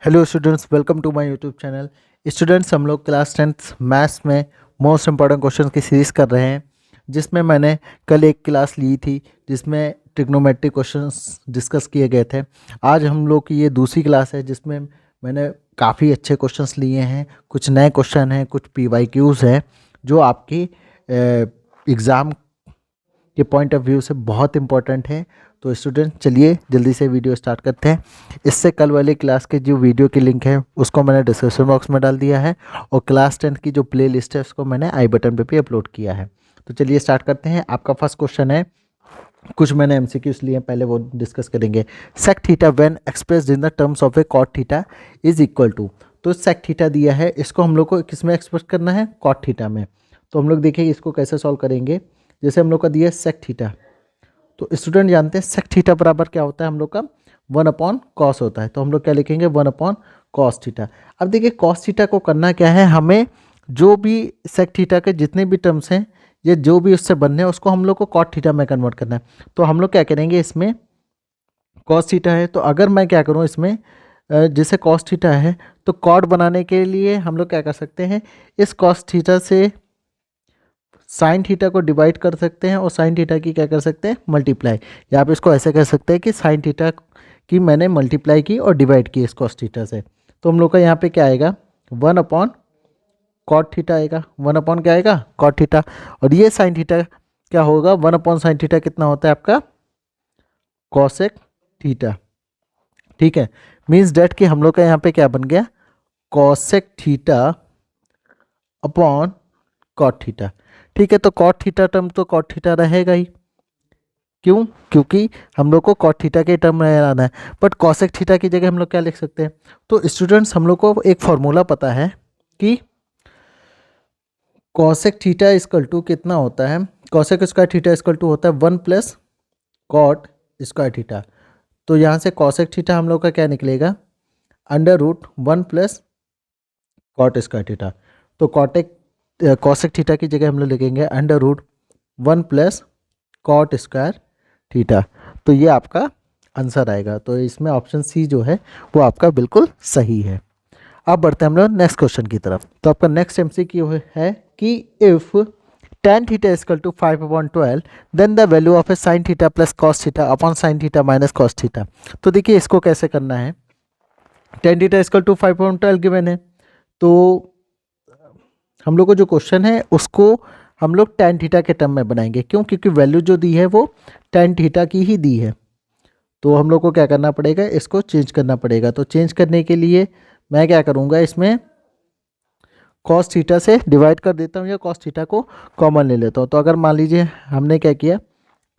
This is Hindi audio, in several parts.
Hello students, welcome to my YouTube channel. Students, हम लोग क्लास 10th मैथ्स में मोस्ट इंपॉर्टेंट क्वेश्चन की सीरीज़ कर रहे हैं, जिसमें मैंने कल एक क्लास ली थी जिसमें ट्रिग्नोमेट्रिक क्वेश्चंस डिस्कस किए गए थे। आज हम लोग की ये दूसरी क्लास है जिसमें मैंने काफ़ी अच्छे क्वेश्चंस लिए हैं। कुछ नए क्वेश्चन हैं, कुछ PYQs हैं जो आपकी एग्ज़ाम के पॉइंट ऑफ व्यू से बहुत इंपॉर्टेंट है। तो स्टूडेंट, चलिए जल्दी से वीडियो स्टार्ट करते हैं। इससे कल वाली क्लास के जो वीडियो की लिंक है उसको मैंने डिस्क्रिप्शन बॉक्स में डाल दिया है, और क्लास 10 की जो प्ले लिस्ट है उसको मैंने आई बटन पे भी अपलोड किया है। तो चलिए स्टार्ट करते हैं। आपका फर्स्ट क्वेश्चन है, कुछ मैंने MCQs लिए हैं, पहले वो डिस्कस करेंगे। Sec theta when expressed in the terms of a cot theta is equal to. तो सेक थीटा दिया है, इसको हम लोग को किस में एक्सप्रेस करना है? कॉट थीटा में। तो हम लोग देखिए इसको कैसे सॉल्व करेंगे। जैसे हम लोग का दिया है सेक थीटा, तो स्टूडेंट जानते हैं सेक थीटा बराबर क्या होता है हम लोग का? 1/cos होता है। तो हम लोग क्या लिखेंगे? 1/cos theta. अब देखिए cos थीटा को करना क्या है, हमें जो भी सेक थीटा के जितने भी टर्म्स हैं ये जो भी उससे बनने हैं उसको हम लोग को कॉट थीटा में कन्वर्ट करना है। तो हम लोग क्या करेंगे, इसमें cos थीटा है तो अगर मैं क्या करूँ इसमें जैसे cos थीटा है तो कॉट बनाने के लिए हम लोग क्या कर सकते हैं, इस cos थीटा से साइन थीटा को डिवाइड कर सकते हैं और साइन थीटा की क्या कर सकते हैं? मल्टीप्लाई। या आप इसको ऐसे कह सकते हैं कि साइन थीटा की मैंने मल्टीप्लाई की और डिवाइड की इस कॉस थीटा से। तो हम लोग का यहाँ पे क्या आएगा? 1/कॉट थीटा आएगा। 1 क्या आएगा? Cot theta. और ये साइन थीटा क्या होगा? 1/साइन थीटा कितना होता है आपका? Cosec theta. ठीक है, मीन्स डेट कि हम लोग का यहाँ पे क्या बन गया? Cosec theta upon cot theta. ठीक है, तो कॉट थीटा टर्म तो कॉट थीटा रहेगा ही। क्यों? क्योंकि हम लोग को कॉट थीटा के टर्म में आना है। बट कॉसेक थीटा की जगह हम लोग क्या लिख सकते हैं? तो स्टूडेंट्स, हम लोग को एक फॉर्मूला पता है कि कॉसेक थीटा इक्वल टू कितना होता है? Cosec square theta equal to होता है 1 + कॉट स्क्वायर थीटा। तो यहाँ से कॉसेक थीटा हम लोग का क्या निकलेगा? √1 + कॉट स्क्वायर थीटा। तो कॉसेक थीटा की जगह हम लोग लिखेंगे √1 + कॉट स्क्वायर थीटा। तो ये आपका आंसर आएगा। तो इसमें ऑप्शन सी जो है वो आपका बिल्कुल सही है। अब बढ़ते हैं हम लोग नेक्स्ट क्वेश्चन की तरफ। तो आपका नेक्स्ट MCQ है कि if tan theta equal to 5/12 then the value of a sine theta plus cos theta upon sine theta minus cos theta. तो देखिए इसको कैसे करना है। tan theta equal to 5/12 given है, तो हम लोग को जो क्वेश्चन है उसको हम लोग tan थीटा के टर्म में बनाएंगे। क्यों? क्योंकि वैल्यू जो दी है वो tan थीटा की ही दी है। तो हम लोग को क्या करना पड़ेगा? इसको चेंज करना पड़ेगा। तो चेंज करने के लिए मैं क्या करूँगा, इसमें cos थीटा से डिवाइड कर देता हूँ या cos थीटा को कॉमन ले लेता हूँ। तो अगर मान लीजिए हमने क्या किया,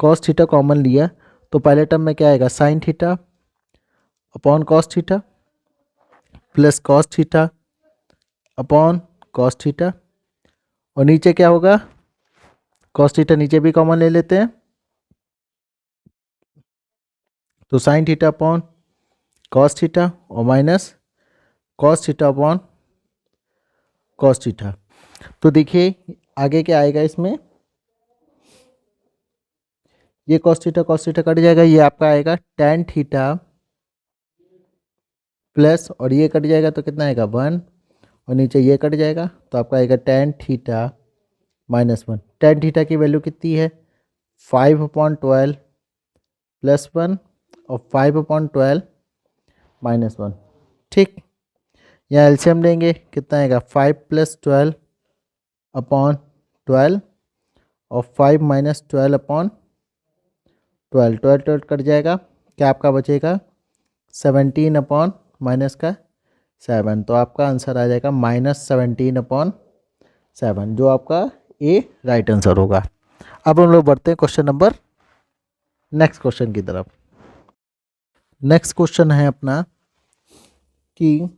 cos थीटा कॉमन लिया, तो पहले टर्म में क्या आएगा? Sign theta upon cos theta plus cos theta upon cos theta, और नीचे क्या होगा? cos थीटा नीचे भी कॉमन ले लेते हैं, तो sine theta upon cos theta और minus cos theta upon cos theta. तो देखिए आगे क्या आएगा इसमें, ये cos थीटा कट जाएगा, ये आपका आएगा tan थीटा प्लस, और ये कट जाएगा तो कितना आएगा? 1, और नीचे ये कट जाएगा तो आपका आएगा tan थीटा -1। tan थीटा की वैल्यू कितनी है? 5/12 + 1 और 5/12 -1। ठीक, यहाँ एलसीएम लेंगे, कितना आएगा? 5 + 12 अपॉन 12 और 5 - 12 अपॉन 12। 12 कट जाएगा, क्या आपका बचेगा? 17 अपॉन -7। तो आपका आंसर आ जाएगा -17/7, जो आपका ए राइट आंसर होगा। अब हम लोग बढ़ते हैं क्वेश्चन नंबर नेक्स्ट क्वेश्चन की तरफ। नेक्स्ट क्वेश्चन है अपना कि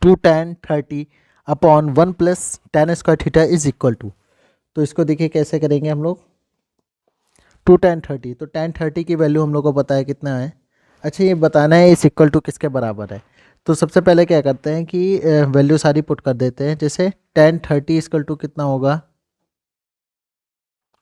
2 tan 30 upon 1 + tan square theta is equal to. तो इसको देखिए कैसे करेंगे हम लोग। 2 tan 30, तो tan 30 की वैल्यू हम लोग को पता है कितना है। अच्छा, ये बताना है इस इक्वल टू किसके बराबर है। तो सबसे पहले क्या करते हैं कि वैल्यू सारी पुट कर देते हैं। जैसे tan 30 इक्वल टू कितना होगा?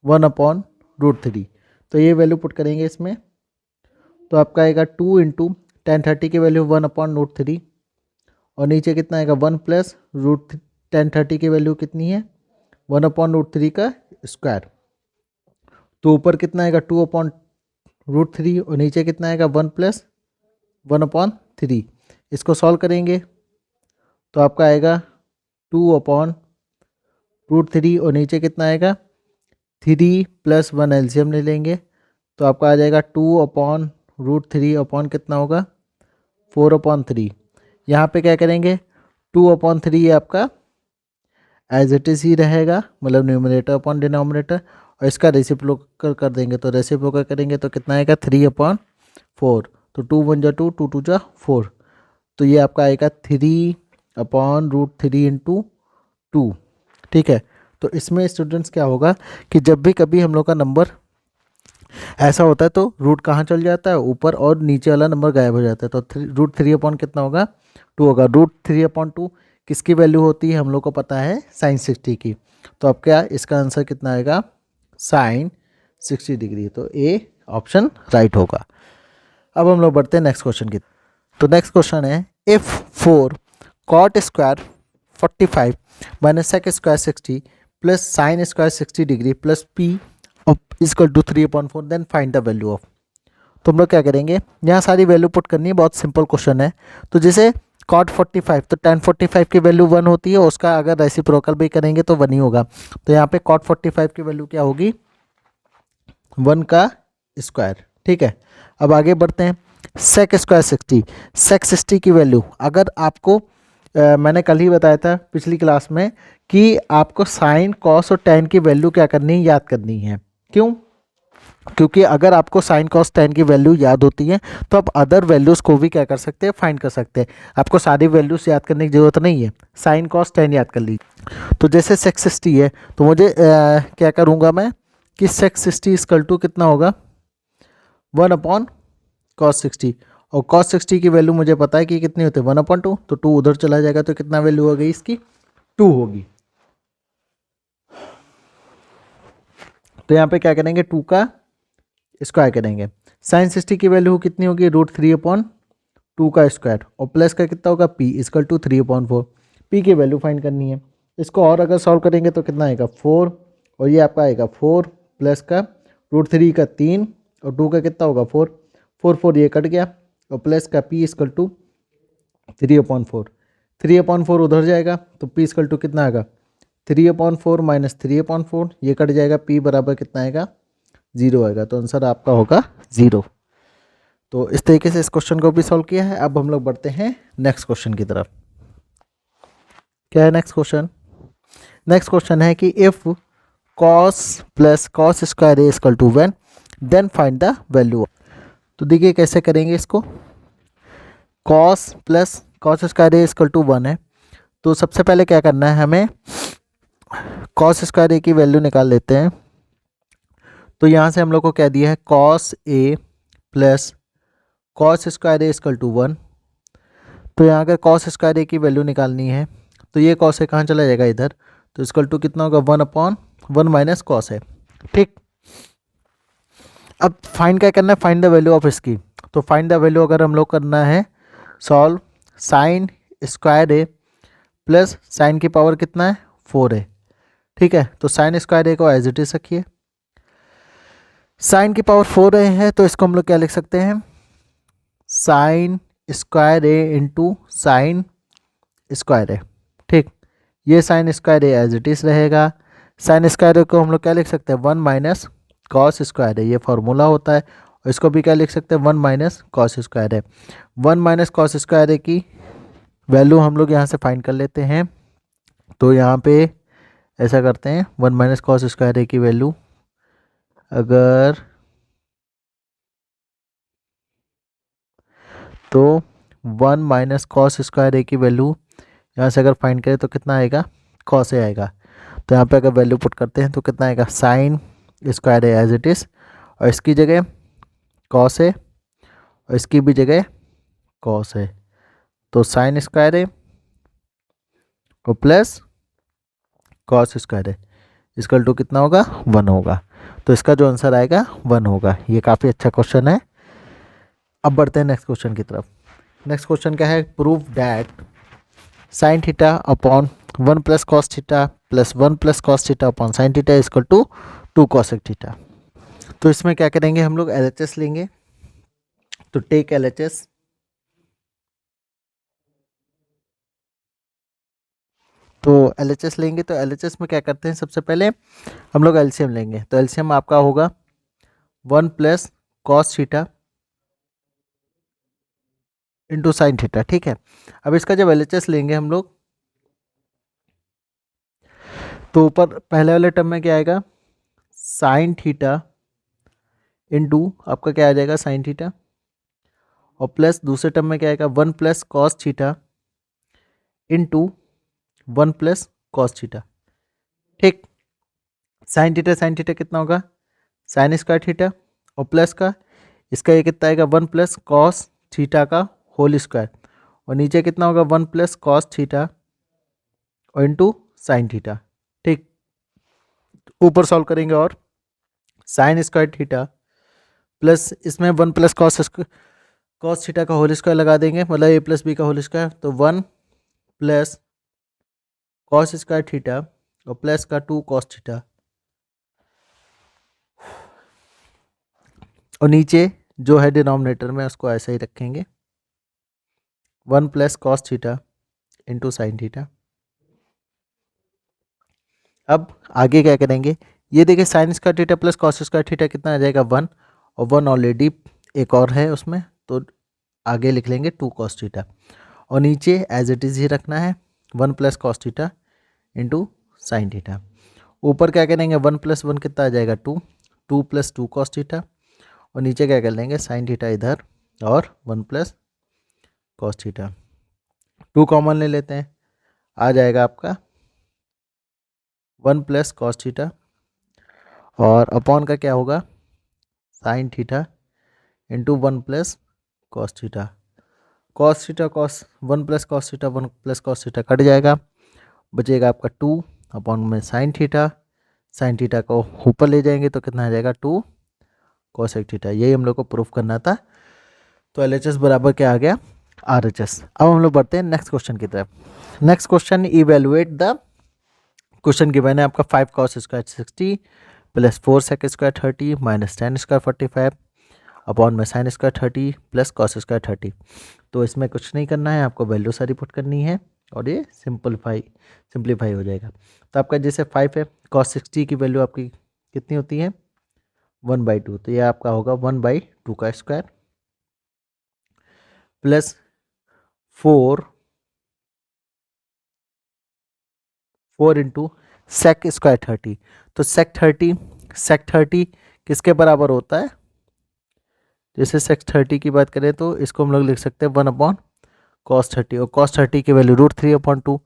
1/√3। तो ये वैल्यू पुट करेंगे इसमें, तो आपका आएगा 2 × tan30 की वैल्यू 1/√3 और नीचे कितना आएगा 1 प्लस tan30 की वैल्यू कितनी है 1/√3 का स्क्वायर। तो ऊपर कितना आएगा 2/√3 और नीचे कितना आएगा 1 प्लस 1/3। इसको सॉल्व करेंगे तो आपका आएगा 2/√3 और नीचे कितना आएगा 3 + 1 एलसीएम ले लेंगे तो आपका आ जाएगा 2/√3 अपॉन कितना होगा 4/3। यहाँ पे क्या करेंगे 2/3 आपका एज इट इज़ ही रहेगा, मतलब न्यूमरेटर अपॉन डिनोमिनेटर, और इसका रेसिप्रोकल कर देंगे तो रेसिप्रोकल करेंगे तो कितना आएगा 3/4। तो 2 × 1 = 2, 2 × 2 = 4। तो ये आपका आएगा 3/√3 × 2। ठीक है। तो इसमें स्टूडेंट्स क्या होगा कि जब भी कभी हम लोग का नंबर ऐसा होता है तो रूट कहाँ चल जाता है ऊपर और नीचे वाला नंबर गायब हो जाता है। तो √3 अपॉन कितना होगा 2 होगा। √3/2 किसकी वैल्यू होती है हम लोग को पता है sin60 की। तो अब क्या इसका आंसर कितना आएगा sin60 डिग्री। तो ए ऑप्शन राइट होगा। अब हम लोग बढ़ते हैं नेक्स्ट क्वेश्चन की। तो नेक्स्ट क्वेश्चन है if 4 cot square 45 minus sec square 60 plus sin square 60 degree plus p equal to 3/4 then find the value of. तो हम लोग क्या करेंगे यहाँ सारी वैल्यू पुट करनी है, बहुत सिंपल क्वेश्चन है। तो जैसे cot 45 तो tan 45 की वैल्यू 1 होती है, उसका अगर रेसिप्रोकल भी करेंगे तो 1 ही होगा। तो यहाँ पे cot 45 की वैल्यू क्या होगी 1 का स्क्वायर। ठीक है। अब आगे बढ़ते हैं sec स्क्वायर 60। sec 60 की वैल्यू अगर आपको मैंने कल ही बताया था पिछली क्लास में कि आपको साइन कॉस और tan की वैल्यू क्या करनी है याद करनी है। क्यों? क्योंकि अगर आपको साइन कॉस tan की वैल्यू याद होती है तो आप अदर वैल्यूज़ को भी क्या कर सकते हैं फाइंड कर सकते हैं। आपको सारी वैल्यूज़ याद करने की ज़रूरत नहीं है, साइन कॉस tan याद कर लीजिए। तो जैसे sec 60 है तो मुझे क्या करूँगा मैं कि sec 60 इक्वल टू कितना होगा 1/cos 60 और cos 60 की वैल्यू मुझे पता है कि कितनी होती है 1/2। तो 2 उधर चला जाएगा तो कितना वैल्यू हो गई इसकी 2 होगी। तो यहाँ पे क्या करेंगे 2 का स्क्वायर करेंगे। sin 60 की वैल्यू कितनी होगी √3/2 का स्क्वायर और प्लस का कितना होगा p इक्वल टू 3/4। p की वैल्यू फाइंड करनी है। इसको और अगर सॉल्व करेंगे तो कितना आएगा 4 और ये आपका आएगा 4 प्लस का √3 का 3 और 2 का कितना होगा 4 4 4 ये कट गया और प्लस का p इक्वल टू 3/4। 3/4 उधर जाएगा तो p इक्वल टू कितना आएगा 3/4 माइनस 3/4 ये कट जाएगा p बराबर कितना आएगा 0 आएगा। तो आंसर आपका होगा 0। तो इस तरीके से इस क्वेश्चन को भी सॉल्व किया है। अब हम लोग बढ़ते हैं नेक्स्ट क्वेश्चन की तरफ। क्या है नेक्स्ट क्वेश्चन? नेक्स्ट क्वेश्चन है कि if cos plus cos square A equal to 1 then find the value. तो देखिए कैसे करेंगे इसको। cos plus cos square A equal to 1 है तो सबसे पहले क्या करना है हमें cos स्क्वायर ए की वैल्यू निकाल लेते हैं। तो यहाँ से हम लोग को क्या दिया है cos a plus cos square A equal to 1। तो यहाँ अगर cos स्क्वायर ए की वैल्यू निकालनी है तो ये cos ए कहाँ चला जाएगा इधर, तो इक्वल टू कितना होगा 1/1 माइनस cos है। ठीक। अब फाइंड क्या करना है फाइंड द वैल्यू ऑफ इसकी। तो फाइंड द वैल्यू अगर हम लोग करना है सॉल्व साइन स्क्वायर ए प्लस साइन की पावर कितना है 4 है। ठीक है। तो साइन स्क्वायर ए को एज इट इज रखिए। साइन की पावर 4 है तो इसको हम लोग क्या लिख सकते हैं sine square A into sine square A. ठीक। ये sine square A as it is रहेगा। साइन स्क्वायर ए को हम लोग क्या लिख सकते हैं 1 माइनस कॉस स्क्वायर है, ये फार्मूला होता है। और इसको भी क्या लिख सकते हैं 1 माइनस कॉस स्क्वायर है। 1 माइनस कॉस स्क्वायर ए की वैल्यू हम लोग यहाँ से फाइंड कर लेते हैं। तो यहाँ पे ऐसा करते हैं 1 माइनस कॉस स्क्वायर ए की वैल्यू अगर तो 1 माइनस कॉस स्क्वायर ए की वैल्यू यहाँ से अगर फाइंड करें तो कितना आएगा कॉस ए आएगा। तो यहाँ पे अगर वैल्यू पुट करते हैं तो कितना आएगा sine square A as it is और इसकी जगह कॉस ए और इसकी भी जगह कॉस ए। तो साइन स्क्वायर ए और plus cos square A equal to कितना होगा 1 होगा। तो इसका जो आंसर आएगा 1 होगा। ये काफ़ी अच्छा क्वेश्चन है। अब बढ़ते हैं नेक्स्ट क्वेश्चन की तरफ। नेक्स्ट क्वेश्चन क्या है, prove that sine theta upon 1 plus cos theta plus 1 plus cos theta upon sine theta equal to 2 cosec theta. तो इसमें क्या करेंगे, हम लोग LHS लेंगे। तो टेक LHS। तो LHS लेंगे तो LHS में क्या करते हैं, सबसे पहले हम लोग LCM लेंगे। तो LCM आपका होगा 1 plus cos theta into sine theta. ठीक है, अब इसका जब LHS लेंगे हम लोग, तो ऊपर पहले वाले टर्म में क्या आएगा, साइन थीटा इंटू आपका क्या आ जाएगा साइन थीटा, और प्लस दूसरे टर्म में क्या आएगा 1 plus cos theta into 1 plus cos theta. ठीक, साइन थीटा कितना होगा, साइन स्क्वायर थीटा, और प्लस का इसका ये कितना आएगा 1 प्लस कॉस थीटा का होल स्क्वायर, और नीचे कितना होगा 1 प्लस कॉस थीटा और इंटू साइन थीटा। ठीक, ऊपर सॉल्व करेंगे और साइन स्क्वायर थीटा प्लस इसमें 1 प्लस कॉस थीटा का होल स्क्वायर लगा देंगे, मतलब a प्लस बी का होल स्क्वायर, तो 1 प्लस कॉस स्क्वायर थीटा और प्लस का 2 कॉस थीटा, और नीचे जो है डिनोमिनेटर में उसको ऐसे ही रखेंगे 1 plus cos theta into sine theta. अब आगे क्या करेंगे, ये देखिए sine square theta plus cos square theta कितना आ जाएगा 1, और 1 ऑलरेडी एक और है उसमें, तो आगे लिख लेंगे 2 कॉस थीटा, और नीचे एज इट इज़ ही रखना है 1 plus cos theta into sine theta. ऊपर क्या करेंगे 1 प्लस 1 कितना आ जाएगा 2, 2 प्लस 2 कॉस थीटा, और नीचे क्या कर लेंगे साइन थीटा इधर और 1 प्लस कॉस थीटा। 2 कॉमन ले लेते हैं, आ जाएगा आपका 1 प्लस कॉस थीटा, और अपॉन का क्या होगा sine theta into 1 plus cos theta. Cos theta cos 1 plus cos theta 1 plus cos theta cut जाएगा, बचेगा आपका 2 अपॉन में साइन थीटा को ऊपर ले जाएंगे तो कितना आ जाएगा 2 कॉसेक थीटा। यही हम लोग को प्रूफ करना था। तो LHS बराबर क्या आ गया RHS। अब हम लोग बढ़ते हैं नेक्स्ट क्वेश्चन की तरफ। Next question, evaluate the question given है आपका 5 cos square 60 plus 4 sec square 30 minus 10 square 45 upon में sine square 30 plus cos square 30। तो इसमें कुछ नहीं करना है, आपको वैल्यू सारी पुट करनी है और ये सिंप्लीफाई हो जाएगा। तो आपका जैसे 5 है, कॉस 60 की वैल्यू आपकी कितनी होती है 1/2, तो ये आपका होगा 1/2 का square plus 4 into sec square 30। तो सेक 30 किसके बराबर होता है, जैसे सेक 30 की बात करें तो इसको हम लोग लिख सकते हैं 1 कॉस 30, और कॉस 30 की वैल्यू √3/2,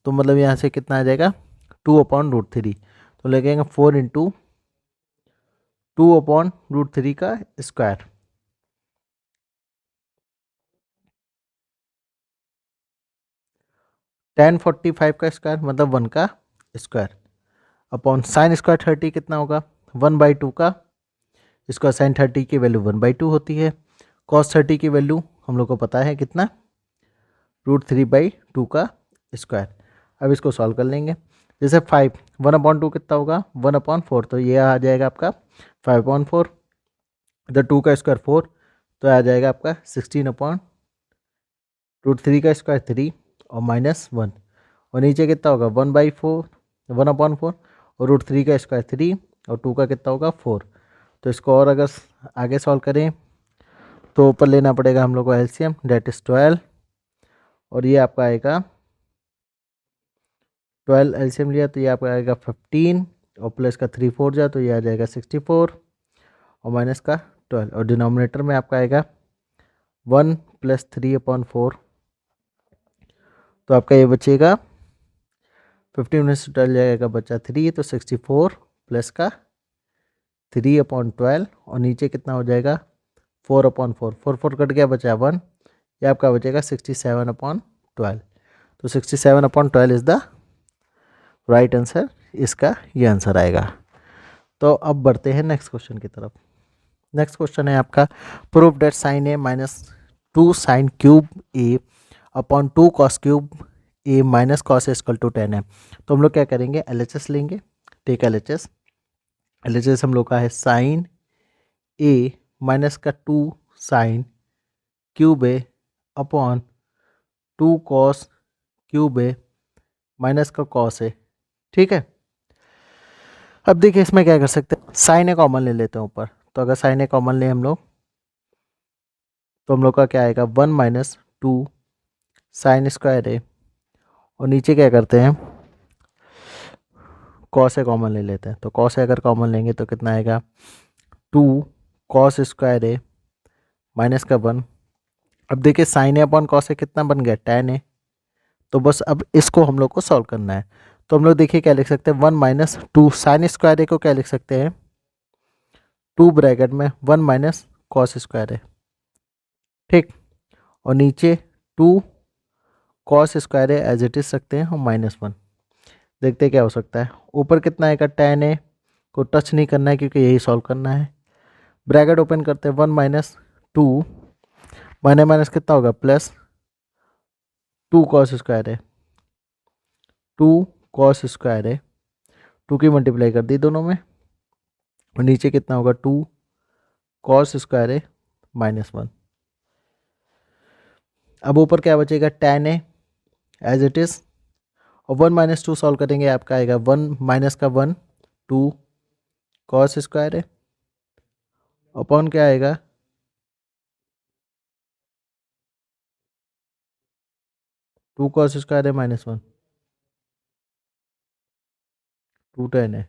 तो मतलब यहाँ से कितना आ जाएगा 2/√3। तो लगेगा 4 इंटू 2/√3 का स्क्वायर, tan 45 का स्क्वायर मतलब 1 का स्क्वायर, अपॉन साइन स्क्वायर 30 कितना होगा 1/2 का स्क्वायर। साइन 30 की वैल्यू 1/2 होती है। कॉस 30 की वैल्यू हम लोग को पता है कितना √3/2 का स्क्वायर। अब इसको सॉल्व कर लेंगे, जैसे 5 1/2 कितना होगा 1/4, तो ये आ जाएगा आपका 5/4, इधर 2 का स्क्वायर 4, तो आ जाएगा आपका 16/√3 का स्क्वायर 3 और -1, और नीचे कितना होगा 1/4 और √3 का स्क्वायर 3 और 2 का कितना होगा 4। तो इसको और अगर आगे सॉल्व करें तो ऊपर लेना पड़ेगा हम लोग को LCM, डेट इज 12, और ये आपका आएगा 12 LCM लिया तो ये आपका आएगा 15, और प्लस का 3 4 जा तो ये आ जाएगा 64, और माइनस का 12, और डिनोमिनेटर में आपका आएगा 1 प्लस 3/4, तो आपका ये बचेगा 15 में से 12 जाएगा बचा 3, तो 64 प्लस का 3/12, और नीचे कितना हो जाएगा 4/4, 4 कट गया बचा 1, ये आपका बचेगा 67/12। तो 67/12 इज़ द राइट आंसर, इसका ये आंसर आएगा। तो अब बढ़ते हैं नेक्स्ट क्वेश्चन की तरफ। नेक्स्ट क्वेश्चन है आपका, proof that sine A minus 2 sine cube A upon 2 cos cube A minus cos A equal to 10 है। तो हम लोग क्या करेंगे, LHS लेंगे। Take LHS। LHS हम लोग का है साइन ए माइनस का 2 sine cube A upon 2 cos cube A minus का कॉस ए। ठीक है, अब देखिए इसमें क्या कर सकते हैं, साइन ए कॉमन ले लेते हैं ऊपर। तो अगर साइन ए कॉमन ले हम लोग तो हम लोग का क्या आएगा, 1 माइनस 2 साइन स्क्वायर ए, और नीचे क्या करते हैं, कॉस ए कॉमन ले लेते हैं। तो कॉस ए अगर कॉमन लेंगे तो कितना आएगा, 2 कॉस स्क्वायर ए माइनस का 1। अब देखिए sign A upon cos A कितना बन गया, tan ए। तो बस अब इसको हम लोग को सॉल्व करना है। तो हम लोग देखिए क्या लिख सकते हैं, 1 माइनस 2 साइन स्क्वायर ए को क्या लिख सकते हैं, 2 ब्रैकेट में 1 माइनस कॉस स्क्वायर ए। ठीक, और नीचे 2 cos square A as it is सकते हैं हम -1। देखते हैं क्या हो सकता है। ऊपर कितना आएगा, tan ए को टच नहीं करना है क्योंकि यही सॉल्व करना है। ब्रैकेट ओपन करते हैं, 1 माइनस 2 माइनस माइनस कितना होगा, प्लस 2 कॉस स्क्वायर है, 2 कॉस स्क्वायर है, 2 की मल्टीप्लाई कर दी दोनों में, और नीचे कितना होगा, 2 कॉस स्क्वायर है -1। अब ऊपर क्या बचेगा, tan A as it is, और 1 माइनस 2 सॉल्व करेंगे, आपका आएगा 1 माइनस का 1 2 कॉस स्क्वायर है अपॉन क्या आएगा, 2 कॉस स्क्वायर है -1, 2 tan है,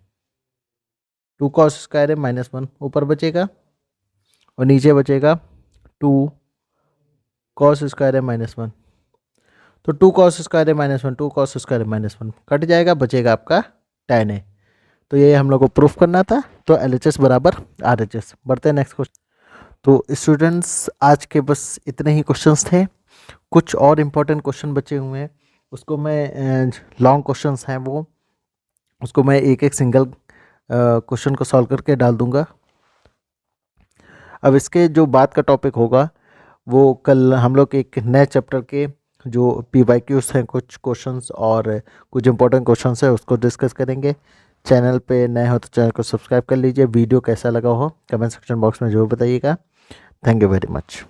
2 कॉस स्क्वायर है -1 ऊपर बचेगा, और नीचे बचेगा 2 कॉस स्क्वायर है -1। तो 2 कॉस स्क्वायर है -1, 2 कॉस स्क्वायर है -1 कट जाएगा, बचेगा आपका tan है। तो ये हम लोग को प्रूफ करना था। तो LHS बराबर RHS। बढ़ते हैं नेक्स्ट क्वेश्चन। तो स्टूडेंट्स आज के बस इतने ही क्वेश्चंस थे। कुछ और इम्पोर्टेंट क्वेश्चन बचे हुए हैं, उसको मैं लॉन्ग क्वेश्चंस हैं वो, उसको मैं एक एक सिंगल क्वेश्चन को सॉल्व करके डाल दूंगा। अब इसके जो बात का टॉपिक होगा वो कल हम लोग एक नए चैप्टर के जो PYQs हैं, कुछ क्वेश्चंस और कुछ इंपॉर्टेंट क्वेश्चंस है उसको डिस्कस करेंगे। चैनल पे नए हो तो चैनल को सब्सक्राइब कर लीजिए। वीडियो कैसा लगा हो कमेंट सेक्शन बॉक्स में जरूर बताइएगा। Thank you very much.